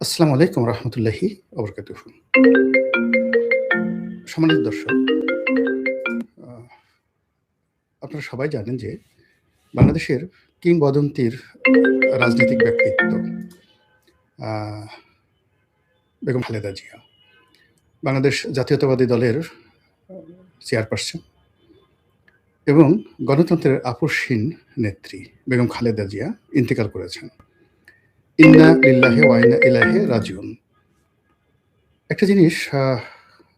আসসালামু আলাইকুম রহমতুল্লাহি ওবরকাতুহু। সম্মানিত দর্শক, আহ, আপনারা সবাই জানেন যে বাংলাদেশের কিংবদন্তির রাজনৈতিক ব্যক্তিত্ব আহ, বেগম খালেদা জিয়া বাংলাদেশ জাতীয়তাবাদী দলের চেয়ারপারসন এবং গণতন্ত্রের আপসহীন নেত্রী বেগম খালেদা জিয়া ইন্তেকাল করেছেন। ইন্না লিল্লাহি ওয়া ইন্না ইলাইহি রাজিউন। একটা জিনিস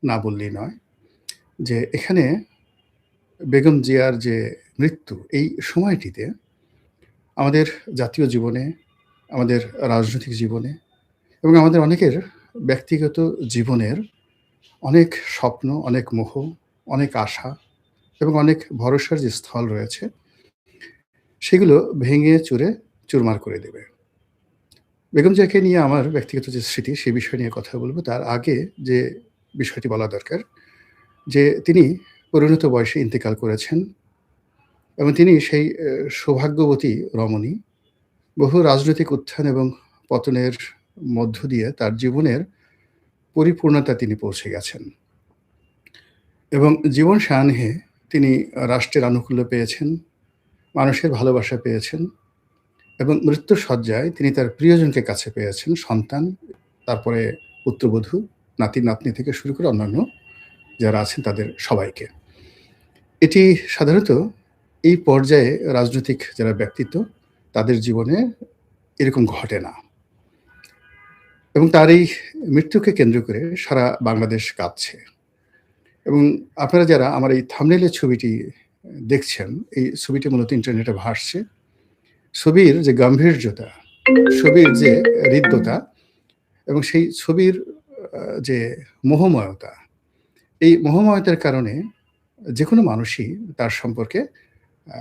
না বললেই নয় যে এখানে বেগম জিয়ার যে মৃত্যু, এই সময়টিতে আমাদের জাতীয় জীবনে, আমাদের রাজনৈতিক জীবনে এবং আমাদের অনেকের ব্যক্তিগত জীবনের অনেক স্বপ্ন, অনেক মোহ, অনেক আশা এবং অনেক ভরসার যে স্থল রয়েছে, সেগুলো ভেঙে চুরে চুরমার করে দেবে। বেগম জিয়াকে নিয়ে আমার ব্যক্তিগত যে স্মৃতি, সে বিষয় নিয়ে কথা বলব। তার আগে যে বিষয়টি বলা দরকার যে তিনি পরিণত বয়সে ইন্তেকাল করেছেন এবং তিনি সেই সৌভাগ্যবতী রমণী। বহু রাজনৈতিক উত্থান এবং পতনের মধ্য দিয়ে তার জীবনের পরিপূর্ণতা তিনি পৌঁছে গেছেন এবং জীবন সায়াহ্নে তিনি রাষ্ট্রের আনুকূল্য পেয়েছেন, মানুষের ভালোবাসা পেয়েছেন এবং মৃত্যুর শয্যায় তিনি তার প্রিয়জনকে কাছে পেয়েছেন, সন্তান, তারপরে পুত্রবধূ, নাতি-নাতনি থেকে শুরু করে অন্যান্য যারা আছেন তাদের সবাইকে। এটি সাধারণত এই পর্যায়ে রাজনৈতিক যারা ব্যক্তিত্ব, তাদের জীবনে এরকম ঘটে না এবং তার এই মৃত্যুকে কেন্দ্র করে সারা বাংলাদেশ কাঁদছে। এবং আপনারা যারা আমার এই থাম্বনেইলের ছবিটি দেখছেন, এই ছবিটি মূলত ইন্টারনেটে ভাসছে। ছবির যে গাম্ভীর্যতা, ছবির যে হৃদ্যতা এবং সেই ছবির যে মোহময়তা, এই মোহময়তার কারণে যেকোনো মানুষই তার সম্পর্কে আ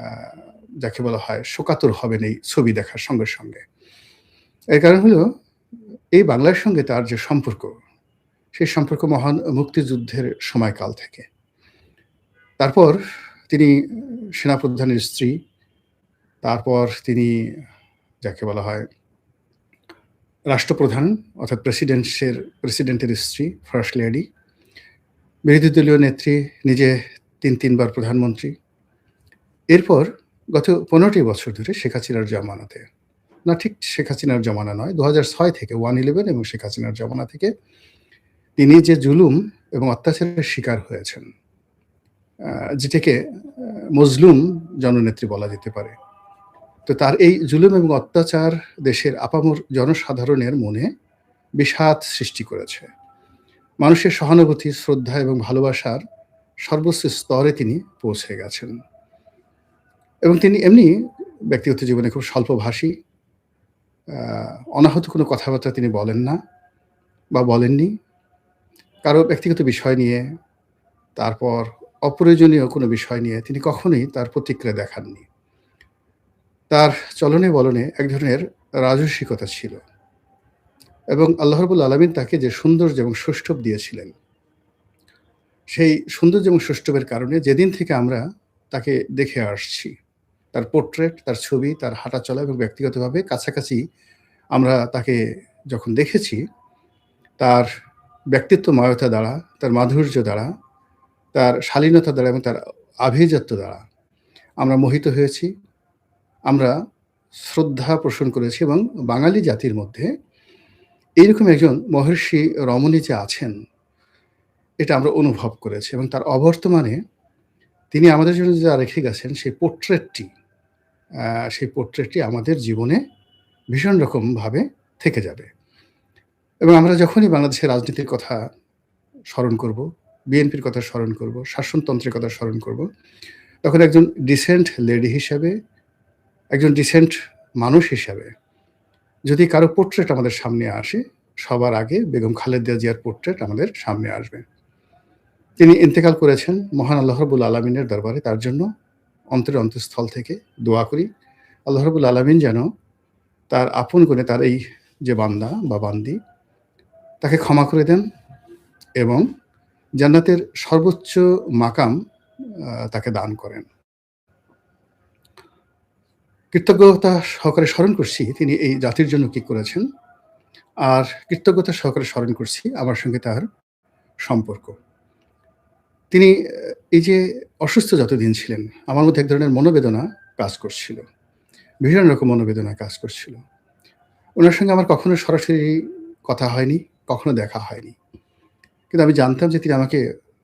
যাকে বলা হয় শোকাতুর হবেন এই ছবি দেখার সঙ্গে, সঙ্গে। এর কারণ হলো এই বাংলার সঙ্গে তার যে সম্পর্ক, সেই সম্পর্ক মহান মুক্তিযুদ্ধের সময়কাল থেকে। তারপর তিনি সেনাপ্রধানের স্ত্রী, তারপর তিনি যাকে বলা হয় রাষ্ট্রপ্রধান অর্থাৎ প্রেসিডেন্টের স্ত্রী, ফার্স্ট লেডি, বিরোধী দলীয় নেত্রী, নিজে ৩ বার প্রধানমন্ত্রী। এরপর গত ১৫টি বছর ধরে শেখ হাসিনার জামানাতে, না ঠিক শেখ হাসিনার জমানা নয়, ২০০৬ থেকে 1/11 এবং শেখ হাসিনার জমানা থেকে তিনি যে জুলুম এবং অত্যাচারের শিকার হয়েছেন, যেটাকে মজলুম জননেত্রী বলা যেতে পারে। তো তার এই জুলুম এবং অত্যাচার দেশের আপামর জনসাধারণের মনে বিষাদ সৃষ্টি করেছে। মানুষের সহানুভূতি, শ্রদ্ধা এবং ভালোবাসার সর্বোচ্চ স্তরে তিনি পৌঁছে গেছেন এবং তিনি এমনি ব্যক্তিগত জীবনে খুব স্বল্পভাষী, অনাহূত কোনো কথাবার্তা তিনি বলেন না বা বলেননি। কারো ব্যক্তিগত বিষয় নিয়ে, তারপর অপ্রয়োজনীয় কোনো বিষয় নিয়ে তিনি কখনোই তার প্রতিক্রিয়া দেখাননি। তার চলনে বলনে এক ধরনের রাজসিকতা ছিল এবং আল্লাহ রাব্বুল আলামিন তাকে যে সৌন্দর্য এবং সৌষ্ঠব দিয়েছিলেন, সেই সৌন্দর্য এবং সৌষ্ঠবের কারণে যেদিন থেকে আমরা তাকে দেখে আসছি, তার পোর্ট্রেট, তার ছবি, তার হাঁটাচলা এবং ব্যক্তিগতভাবে কাছাকাছি আমরা তাকে যখন দেখেছি, তার ব্যক্তিত্বময়তা দ্বারা, তার মাধুর্য দ্বারা, তার শালীনতা দ্বারা এবং তার আভিজাত্য দ্বারা আমরা মোহিত হয়েছি। আমরা শ্রদ্ধা পোষণ করেছি এবং বাঙালি জাতির মধ্যে এইরকম একজন মহর্ষি রমণী যে আছেন, এটা আমরা অনুভব করেছি এবং তার অবর্তমানে তিনি আমাদের জন্য যা রেখে গেছেন সেই পোর্ট্রেটটি আমাদের জীবনে ভীষণ রকমভাবে থেকে যাবে এবং আমরা যখনই বাংলাদেশের রাজনীতির কথা স্মরণ করব, বিএনপির কথা স্মরণ করব, শাসনতন্ত্রের কথা স্মরণ করব, তখন একজন ডিসেন্ট লেডি হিসাবে, একজন ডিসেন্ট মানুষ হিসাবে যদি কারো পোর্ট্রেট আমাদের সামনে আসে, সবার আগে বেগম খালেদা জিয়ার পোর্ট্রেট আমাদের সামনে আসবে। তিনি ইন্তেকাল করেছেন, মহান আল্লাহ রাব্বুল আলামিনের দরবারে তার জন্য অন্তরের অন্তঃস্থল থেকে দোয়া করি। আল্লাহ রাব্বুল আলামিন যেন তার আপন করে তার এই যে বান্দা বা বান্দি, তাকে ক্ষমা করে দেন এবং জান্নাতের সর্বোচ্চ মাকাম তাকে দান করেন। কৃতজ্ঞতা সহকারে স্মরণ করছি তিনি এই জাতির জন্য কি করেছেন আর কৃতজ্ঞতা সহকারে স্মরণ করছি আমার সঙ্গে তার সম্পর্ক। তিনি এই যে অসুস্থ যতদিন ছিলেন, আমার মধ্যে এক ধরনের মনোবেদনা কাজ করছিল। ভীষণ রকম মনোবেদনা কাজ করছিল। উনার সঙ্গে আমার কখনো সরাসরি কথা হয়নি, কখনো দেখা হয়নি। কিন্তু আমি জানতাম যে তিনি আমাকে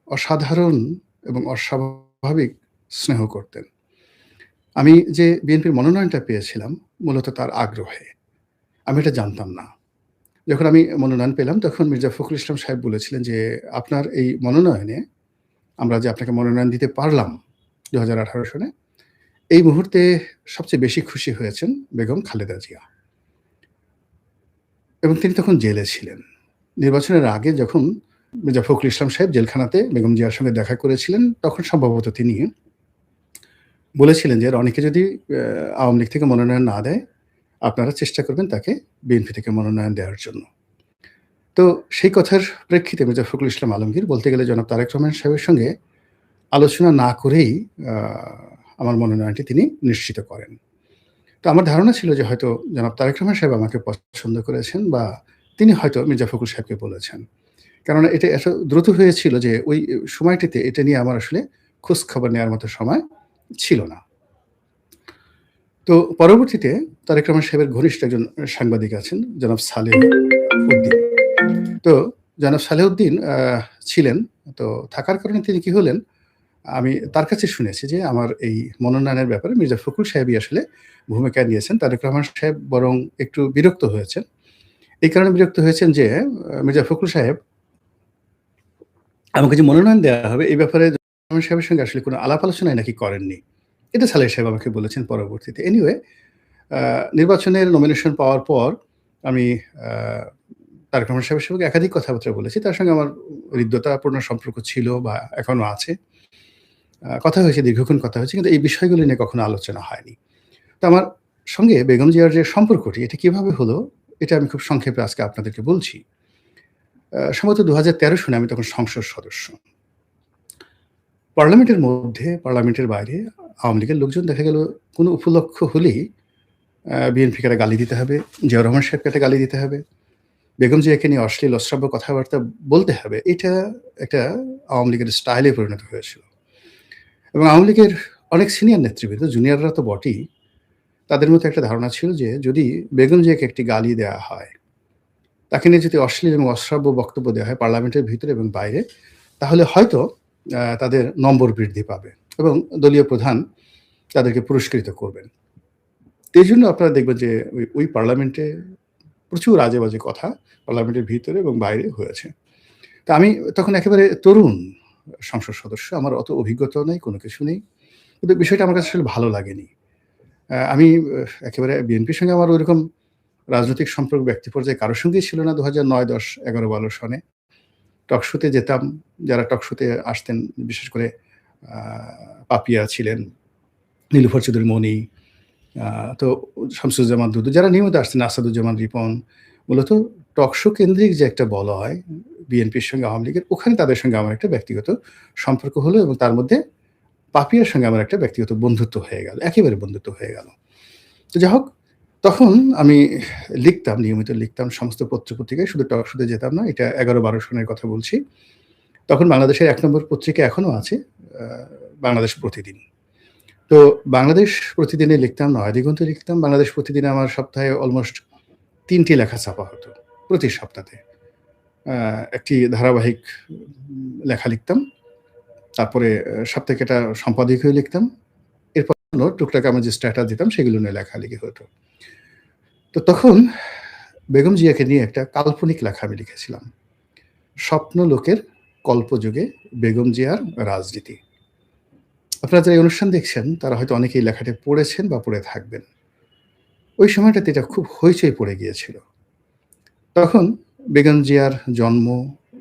অসাধারণ এবং অস্বাভাবিক স্নেহ করতেন। আমি যে বিএনপির মনোনয়নটা পেয়েছিলাম মূলত তার আগ্রহে। আমি এটা জানতাম না। যখন আমি মনোনয়ন পেলাম তখন মির্জা ফখরুল ইসলাম সাহেব বলেছিলেন যে, "আপনার এই মনোনয়নে আমরা যে আপনাকে মনোনয়ন দিতে পারলাম ২০১৮ সনে, এই মুহূর্তে সবচেয়ে বেশি খুশি হয়েছেন বেগম খালেদা জিয়া।" এবং তিনি তখন জেলে ছিলেন। নির্বাচনের আগে যখন মির্জা ফখরুল ইসলাম সাহেব জেলখানাতে বেগম জিয়ার সঙ্গে দেখা করেছিলেন, তখন সম্ভবত তিনি বলেছিলেন যে, "রনিকে যদি আওয়ামী লীগ থেকে মনোনয়ন না দেয়, আপনারা চেষ্টা করবেন তাকে বিএনপি থেকে মনোনয়ন দেওয়ার জন্য।" তো সেই কথার প্রেক্ষিতে মির্জা ফখরুল ইসলাম আলমগীর বলতে গেলে জনাব তারেক রহমান সাহেবের সঙ্গে আলোচনা না করেই আ আমার মনোনয়নটি তিনি নিশ্চিত করেন। তো আমার ধারণা ছিল যে হয়তো জনাব তারেক রহমান সাহেব আমাকে পছন্দ করেছেন বা তিনি হয়তো মির্জা ফখরুল সাহেবকে বলেছেন। কেননা এটা এত দ্রুত হয়েছিল যে ওই সময়টিতে এটা নিয়ে আমার আসলে খোঁজখবর নেওয়ার মতো সময় ছিল না। তো পরবর্তীতে তারেক রহমান সাহেবের ঘনিষ্ঠ একজন সাংবাদিক আছেন জনাব সালেহ উদ্দিন। তো জনাব সালেহউদ্দিন ছিলেন। তো থাকার কারণে তিনি কি হলেন, আমি তার কাছে শুনেছি যে আমার এই মনোনয়নের ব্যাপারে মির্জা ফখরুল সাহেবই আসলে ভূমিকা নিয়েছেন। তারেক রহমান সাহেব বরং একটু বিরক্ত হয়েছেন। এই কারণে বিরক্ত হয়েছেন যে মির্জা ফখরুল সাহেব আমাকে যে মনোনয়ন দেওয়া হবে এই ব্যাপারে রহমান সাহেবের সঙ্গে আসলে কোনো আলাপ আলোচনাই নাকি করেননি। এটা সালেহ সাহেব আমাকে বলেছেন পরবর্তীতে। এনিওয়ে আ নির্বাচনের নমিনেশন পাওয়ার পর আমি আ তারেক রহমান সাহেবের সঙ্গে একাধিক কথাবার্তা বলেছি। তার সঙ্গে আমার হৃদ্যতাপূর্ণ সম্পর্ক ছিল বা এখনো আছে। কথা হয়েছে, দীর্ঘক্ষণ কথা হয়েছে। কিন্তু এই বিষয়গুলো নিয়ে কখনো আলোচনা হয়নি। তো আমার সঙ্গে বেগম জিয়ার যে সম্পর্কটি এটা কিভাবে হলো, এটা আমি খুব সংক্ষেপে আজকে আপনাদেরকে বলছি। সম্ভবত ২০১৩ সনে আমি তখন সংসদ সদস্য। পার্লামেন্টের মধ্যে, পার্লামেন্টের বাইরে আওয়ামী লীগের লোকজন দেখা গেল কোনো উপলক্ষ হলেই বিএনপিকে একটা গালি দিতে হবে, জিয়াউর রহমান সাহেবকে একটা গালি দিতে হবে, বেগম জিয়াকে নিয়ে অশ্লীল অশ্রাব্য কথাবার্তা বলতে হবে। এটা একটা আওয়ামী লীগের স্টাইলে পরিণত হয়েছিল। এবং আওয়ামী লীগের অনেক সিনিয়র নেতৃবৃন্দ, জুনিয়ররা তো বটেই, তাদের মধ্যে একটা ধারণা ছিল যে যদি বেগম জিয়াকে একটি গালি দেওয়া হয়, তাকে নিয়ে যদি অশ্লীল এবং অশ্রাব্য বক্তব্য দেওয়া হয় পার্লামেন্টের ভিতরে এবং বাইরে, তাহলে হয়তো তাদের নম্বর বৃদ্ধি পাবে এবং দলীয় প্রধান তাদেরকে পুরস্কৃত করবেন। তো এইজন্য আপনারা দেখবেন যে ওই পার্লামেন্টে প্রচুর আজে-বাজে কথা পার্লামেন্টের ভিতরে এবং বাইরে হয়েছে। তো আমি তখন একেবারে তরুণ সংসদ সদস্য। আমার অত অভিজ্ঞতাও নাই, কোনো কিছু নেই। কিন্তু বিষয়টা আমার কাছে আসলে ভালো লাগেনি। আমি একেবারে বিএনপির সঙ্গে আমার ওইরকম রাজনৈতিক সম্পর্ক ব্যক্তি পর্যায়ে কারো সঙ্গেই ছিল না ২০০৯, ১০, ১১, ১২ সনে। টক শোতে যেতাম। যারা টক শোতে আসতেন বিশেষ করে আ পাপিয়া ছিলেন, নীলুফার চৌধুরী মনি, আ তো শামসুজ্জামান দুদু যারা নিয়মিত আসতেন, আসাদুজ্জামান রিপন। মূলত টক শো কেন্দ্রিক যে একটা বলয় বিএনপির সঙ্গে আওয়ামী লীগের, ওখানে তাদের সঙ্গে আমার একটা ব্যক্তিগত সম্পর্ক হলো এবং তার মধ্যে পাপিয়ার সঙ্গে আমার একটা ব্যক্তিগত বন্ধুত্ব হয়ে গেল। একেবারে বন্ধুত্ব হয়ে গেল। তো যাই হোক, তখন আমি লিখতাম, নিয়মিত লিখতাম সমস্ত পত্র-পত্রিকায়, শুধু টক শোতে যেতাম না। এটা ১১-১২ সনের কথা বলছি। তখন বাংলাদেশের ১ নম্বর পত্রিকা এখনো আছে, আ বাংলাদেশ প্রতিদিন। তো বাংলাদেশ প্রতিদিনে লিখতাম, নয়াদিগন্তে লিখতাম। বাংলাদেশ প্রতিদিনে আমার সপ্তাহে অলমোস্ট ৩ টি লেখা ছাপা হতো, প্রতি সপ্তাহে। আ একটি ধারাবাহিক লেখা লিখতাম। তারপরে সাপ্তাহিক একটা সম্পাদকীয় লিখতাম। এরপর টুকটাক আমার যে স্ট্যাটাস দিতাম সেগুলো নিয়ে লেখালেখি হতো। তো তখন বেগম জিয়াকে নিয়ে একটা কাল্পনিক লেখা আমি লিখেছিলাম। স্বপ্নলোকের কল্পযুগে বেগম জিয়ার রাজনীতি। আপনারা যারা এই অনুষ্ঠান দেখছেন তারা হয়তো অনেকেই লেখাটি পড়েছেন বা পড়ে থাকবেন। ওই সময়টাতে এটা খুব হইচই পড়ে গিয়েছিল। তখন বেগম জিয়ার জন্ম,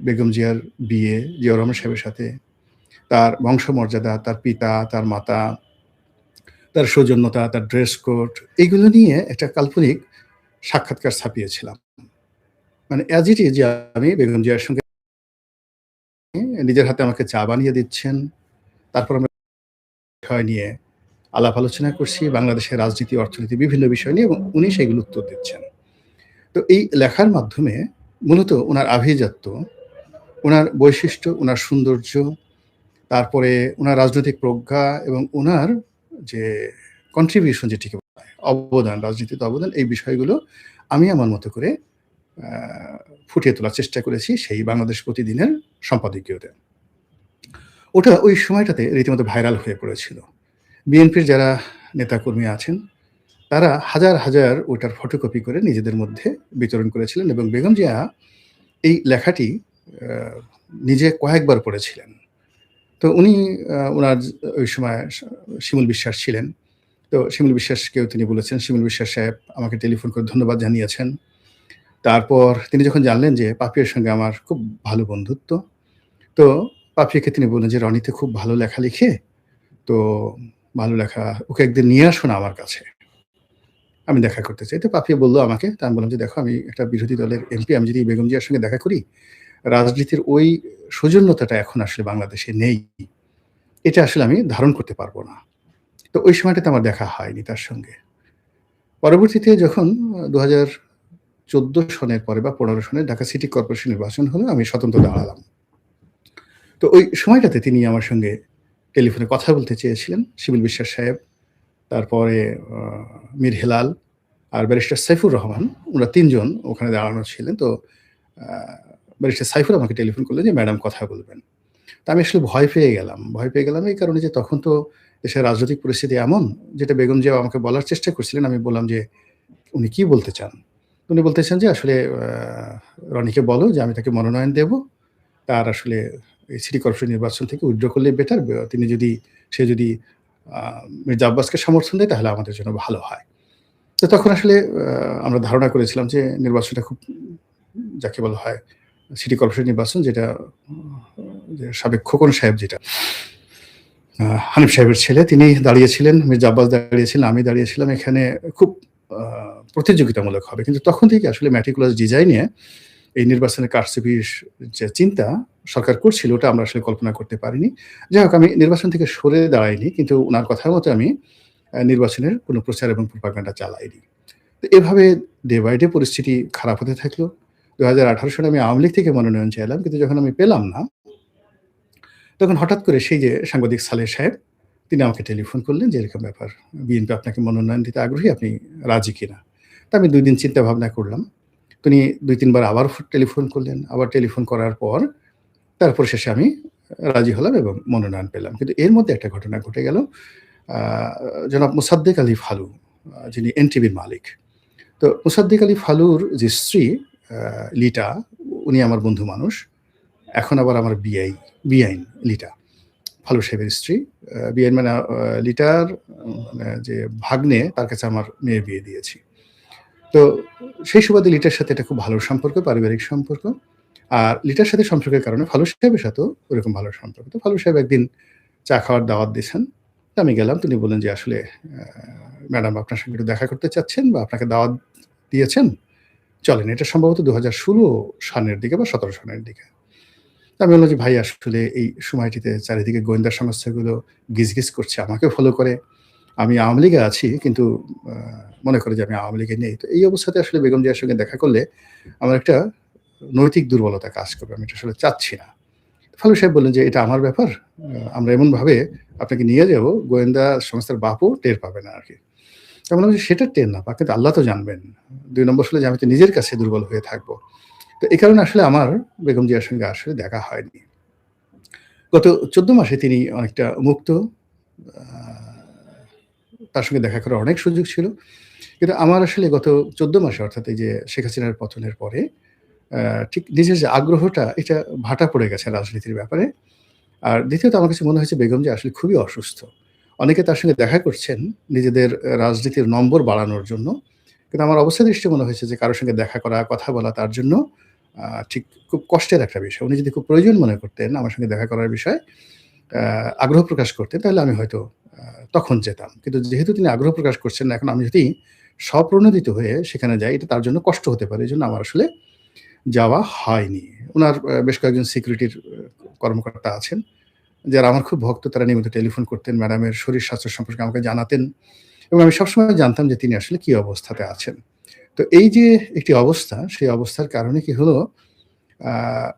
বেগম জিয়ার বিয়ে জিয়াউর রহমান সাহেবের সাথে, তার বংশমর্যাদা, তার পিতা, তার মাতা, তার সৌজন্যতা, তার ড্রেস কোড এগুলো নিয়ে একটা কাল্পনিক সাক্ষাৎকার ছাপিয়েছিলাম। মানে অ্যাজ ইট ইজ যে আমি বেগম জিয়ার সঙ্গে নিজের হাতে আমাকে চা বানিয়ে দিচ্ছেন। তারপর আমরা বিষয় নিয়ে আলাপ আলোচনা করছি, বাংলাদেশের রাজনীতি, অর্থনীতি বিভিন্ন বিষয় নিয়ে এবং উনি সেগুলো উত্তর দিচ্ছেন। তো এই লেখার মাধ্যমে মূলত উনার আভিজাত্য, উনার বৈশিষ্ট্য, উনার সৌন্দর্য, তারপরে উনার রাজনৈতিক প্রজ্ঞা এবং উনার যে কন্ট্রিবিউশন যেটিকে বলা হয়, অবদান, রাজনীতিতে অবদান, এই বিষয়গুলো আমি আমার মতো করে আ ফুটিয়ে তোলার চেষ্টা করেছি সেই বাংলাদেশ প্রতিদিনের সম্পাদকীয়তে। ওটা ওই সময়টাতে রীতিমতো ভাইরাল হয়ে পড়েছিল। বিএনপির যারা নেতাকর্মী আছেন, তারা হাজার, হাজার ওটার ফটোকপি করে নিজেদের মধ্যে বিতরণ করেছিলেন এবং বেগম জিয়া এই লেখাটি আ নিজে কয়েকবার পড়েছিলেন। তো উনি উনার ওই সময় শিমুল বিশ্বাস ছিলেন। তো শিমুল বিশ্বাসকেও তিনি বলেছেন, শিমুল বিশ্বাস সাহেব আমাকে টেলিফোন করে ধন্যবাদ জানিয়েছেন। তারপর তিনি যখন জানলেন যে পাপিয়ার সঙ্গে আমার খুব ভালো বন্ধুত্ব, তো পাপিয়াকে তিনি বললেন যে, "রনি তো খুব ভালো লেখা লিখে। তো ভালো লেখা ওকে একদিন নিয়ে আসো না আমার কাছে। আমি দেখা করতে চাই।" তো পাপিয়া বলল আমাকে। তো আমি বললাম যে, "দেখো আমি একটা বিরোধী দলের এমপি। আমি যদি বেগম জিয়ার সঙ্গে দেখা করি, রাজনীতির ওই সৌজন্যতাটা এখন আসলে বাংলাদেশে নেই। এটা আসলে আমি ধারণ করতে পারব না।" তো ওই সময়টাতে আমার দেখা হয়নি তার সঙ্গে। পরবর্তীতে যখন ২০১৪ সনের পরে বা ১৫ সনে ঢাকা সিটি কর্পোরেশন নির্বাচন হলো, আমি স্বতন্ত্র দাঁড়ালাম। তো ওই সময়টাতে তিনি আমার সঙ্গে টেলিফোনে কথা বলতে চেয়েছিলেন। শিমুল বিশ্বাস সাহেব, তারপরে আ মীর হেলাল আর ব্যারিস্টার সাইফুর রহমান, উনারা ৩ জন ওখানে দাঁড়ানো ছিলেন। তো আ ব্যারিস্টার সাইফুর আমাকে টেলিফোন করলেন যে, "ম্যাডাম কথা বলবেন।" তো আমি আসলে ভয় পেয়ে গেলাম। ভয় পেয়ে গেলাম এই কারণে যে তখন তো দেশের রাজনৈতিক পরিস্থিতি এমন, যেটা বেগম জিয়া আমাকে বলার চেষ্টা করছিলেন। আমি বললাম যে, "উনি কি বলতে চান?" উনি বলতেছেন যে, "আসলে রনিকে বলো যে আমি তাকে মনোনয়ন দেব। তার আসলে এই সিটি কর্পোরেশন নির্বাচন থেকে উইথড্র করলেই বেটার। তিনি যদি সে যদি আ মির্জা আব্বাসকে সমর্থন দেয় তাহলে আমাদের জন্য ভালো হয়।" তো তখন আসলে আমরা ধারণা করেছিলাম যে নির্বাচনটা খুব যাকে বলা হয় সিটি কর্পোরেশন নির্বাচন যেটা যে সাবেক খোকন সাহেব যেটা হানিফ সাহেবের ছেলে তিনি দাঁড়িয়েছিলেন, মির্জা আব্বাস দাঁড়িয়েছিলেন, আমি দাঁড়িয়েছিলাম। এখানে খুব আ প্রতিযোগিতামূলক হবে। কিন্তু তখন থেকে আসলে মেটিকুলাস ডিজাইনে এই নির্বাচনের কারচুপির যে চিন্তা সরকার করছিল ওটা আমরা আসলে কল্পনা করতে পারিনি। যাই হোক আমি নির্বাচন থেকে সরে দাঁড়াইনি। কিন্তু উনার কথা মতো আমি নির্বাচনের কোনো প্রচার এবং প্রোপাগান্ডা চালাইনি। তো এভাবে ডে বাই ডে পরিস্থিতি খারাপ হতে থাকলো। ২০১৮ সালে আমি আওয়ামী লীগ থেকে মনোনয়ন চাইলাম। কিন্তু যখন আমি পেলাম না, তখন হঠাৎ করে সেই যে সাংবাদিক সালেহ সাহেব, তিনি আমাকে টেলিফোন করলেন যে, "এরকম ব্যাপার। বিএনপি আপনাকে মনোনয়ন দিতে আগ্রহী। আপনি রাজি কিনা?" তো আমি ২ দিন চিন্তা ভাবনা করলাম। তিনি ২-৩ বার আবার টেলিফোন করলেন। আবার টেলিফোন করার পর তারপর শেষে আমি রাজি হলাম এবং মনোনয়ন পেলাম। কিন্তু এর মধ্যে একটা ঘটনা ঘটে গেল। আ জনাব মোসাদ্দেক আলী ফালু যিনি এনটিভির মালিক। তো মোসাদ্দেক আলী ফালুর যে স্ত্রী আ লিটা, উনি আমার বন্ধু মানুষ। এখন আবার আমার বিআইন লিটা। ফালু সাহেবের স্ত্রী। বিআইন মানে লিটার মানে যে ভাগ্নে তার কাছে আমার মেয়ের বিয়ে দিয়েছি। তো সেই সুবাদে লিটার সাথে এটা খুব ভালো সম্পর্ক, পারিবারিক সম্পর্ক। আর লিটার সাথে সম্পর্কের কারণে ফালু সাহেবের সাথেও ওরকম ভালো সম্পর্ক। তো ফালু সাহেব একদিন চা খাওয়ার দাওয়াত দিয়েছেন। তো আমি গেলাম। তিনি বললেন যে, "আসলে ম্যাডাম আপনার সঙ্গে একটু দেখা করতে চাচ্ছেন বা আপনাকে দাওয়াত দিয়েছেন। চলেন।" এটা সম্ভবত ২০১৬ সনের দিকে বা ১৭ সনের দিকে। তো আমি বললাম যে, "ভাই আসলে এই সময়টিতে চারিদিকে গোয়েন্দা সংস্থাগুলো গিজগিজ করছে। আমাকেও ফলো করে। আমি আওয়ামী লীগে আছি কিন্তু আ মনে করে যে আমি আওয়ামী লীগে নেই। তো এই অবস্থাতে আসলে বেগম জিয়ার সঙ্গে দেখা করলে আমার একটা নৈতিক দুর্বলতা কাজ করবে। আমি এটা আসলে চাচ্ছি না।" ফালু সাহেব বললেন যে, "এটা আমার ব্যাপার। আমরা এমনভাবে আপনাকে নিয়ে যাবো, গোয়েন্দা সংস্থার বাপও টের পাবে না আরকি।" তো আমি বললাম যে, "সেটা টের না পাক, কিন্তু আল্লাহ তো জানবেন। ২ নম্বর হলো যে আমি তো নিজের কাছে দুর্বল হয়ে থাকবো।" তো এই কারণে আসলে আমার বেগম জিয়ার সঙ্গে আসলে দেখা হয়নি। গত ১৪ মাসে তিনি অনেকটা মুক্ত। আ তার সঙ্গে দেখা করার অনেক সুযোগ ছিল। কিন্তু আমার আসলে গত ১৪ মাসে অর্থাৎ এই যে শেখ হাসিনার পতনের পরে আ ঠিক নিজের যে আগ্রহটা এটা ভাটা পড়ে গেছে রাজনীতির ব্যাপারে। আর দ্বিতীয়ত আমার কাছে মনে হয়েছে বেগম যে আসলে খুবই অসুস্থ। অনেকে তার সঙ্গে দেখা করছেন নিজেদের রাজনীতির নম্বর বাড়ানোর জন্য। কিন্তু আমার অবস্থা দৃষ্টে মনে হয়েছে যে কারো সঙ্গে দেখা করা, কথা বলা তার জন্য ঠিক খুব কষ্টের একটা বিষয়। উনি যদি খুব প্রয়োজন মনে করতেন আমার সঙ্গে দেখা করার বিষয়ে আ আগ্রহ প্রকাশ করতেন তাহলে আমি হয়তো আ তখন যেতাম। কিন্তু যেহেতু তিনি আগ্রহ প্রকাশ করছেন না, এখন আমি যদি স্বপ্রণোদিত হয়ে সেখানে যাই এটা তার জন্য কষ্ট হতে পারে। এজন্য আমার আসলে যাওয়া হয়নি। উনার বেশ কয়েকজন সিকিউরিটির কর্মকর্তা আছেন, যারা আমার খুব ভক্ত তারা নিয়মিত টেলিফোন করতেন, ম্যাডামের শরীর স্বাস্থ্য সম্পর্কে আমাকে জানাতেন এবং আমি সবসময় জানতাম যে তিনি আসলে কি অবস্থাতে আছেন। তো এই যে একটি অবস্থা, সেই অবস্থার কারণে কি হলো, আ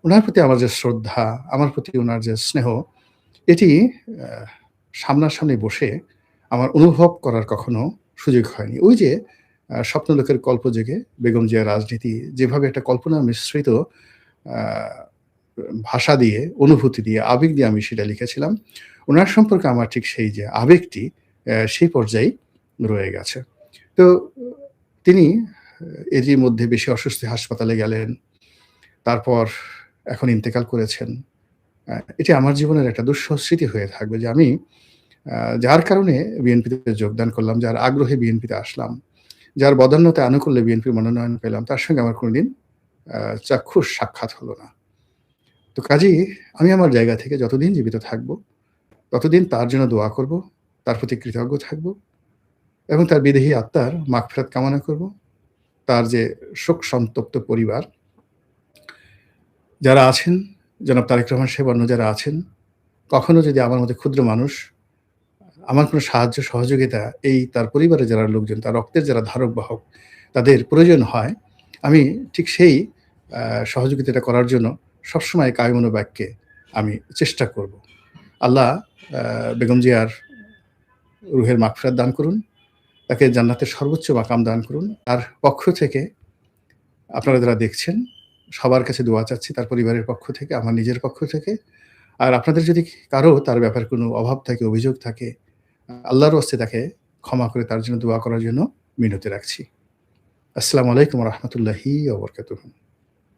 উনার প্রতি আমার যে শ্রদ্ধা, আমার প্রতি উনার যে স্নেহ, এটি আ সামনাসামনি বসে আমার অনুভব করার কখনো সুযোগ হয়নি। ওই যে স্বপ্নলোকের কল্পযোগে বেগম জিয়ার রাজনীতি যেভাবে একটা কল্পনা মিশ্রিত আ ভাষা দিয়ে, অনুভূতি দিয়ে, আবেগ দিয়ে আমি সেটা লিখেছিলাম। উনার সম্পর্কে আমার ঠিক সেই যে আবেগটি সেই পর্যায়েই রয়ে গেছে। তো তিনি এরই মধ্যে বেশি অসুস্থ হয়ে হাসপাতালে গেলেন। তারপর এখন ইন্তেকাল করেছেন। এটি আমার জীবনের একটা দুঃসহ স্মৃতি হয়ে থাকবে যে আমি আ যার কারণে বিএনপিতে যোগদান করলাম, যার আগ্রহে বিএনপিতে আসলাম, যার বদান্যতায় আনুকূল্যে বিএনপির মনোনয়ন পেলাম, তার সঙ্গে আমার কোনদিন আ চাক্ষুষ সাক্ষাৎ হলো না। তো কাজেই আমি আমার জায়গা থেকে যতদিন জীবিত থাকব, ততদিন তার জন্য দোয়া করব, তার প্রতি কৃতজ্ঞ থাকব এবং তার বিদেহী আত্মার মাগফিরাত কামনা করব। তার যে শোক সন্তপ্ত পরিবার যারা আছেন, জনাব তারেক রহমান সাহেব অন্য যারা আছেন, কখনো যদি আমার মতো ক্ষুদ্র মানুষ আমার কোনো সাহায্য সহযোগিতা এই তার পরিবারের যারা লোকজন, তার রক্তের যারা ধারক বাহক, তাদের প্রয়োজন হয়, আমি ঠিক সেই আ সহযোগিতাটা করার জন্য সবসময় কায়মনোবাক্যে আমি চেষ্টা করব। আল্লাহ আ বেগম জিয়ার রুহের মাগফিরাত দান করুন। তাকে জান্নাতের সর্বোচ্চ মাকাম দান করুন। তার পক্ষ থেকে আপনারা যারা দেখছেন, সবার কাছে দোয়া চাচ্ছি তার পরিবারের পক্ষ থেকে, আমার নিজের পক্ষ থেকে। আর আপনাদের যদি কারো তার ব্যাপারে কোনো অভাব থাকে, অভিযোগ থাকে, আল্লাহর ওয়াস্তে তাকে ক্ষমা করে তার জন্য দোয়া করার জন্য মিনতি রাখছি। আসসালামু আলাইকুম ওয়া রাহমাতুল্লাহি ওয়া বারাকাতুহু।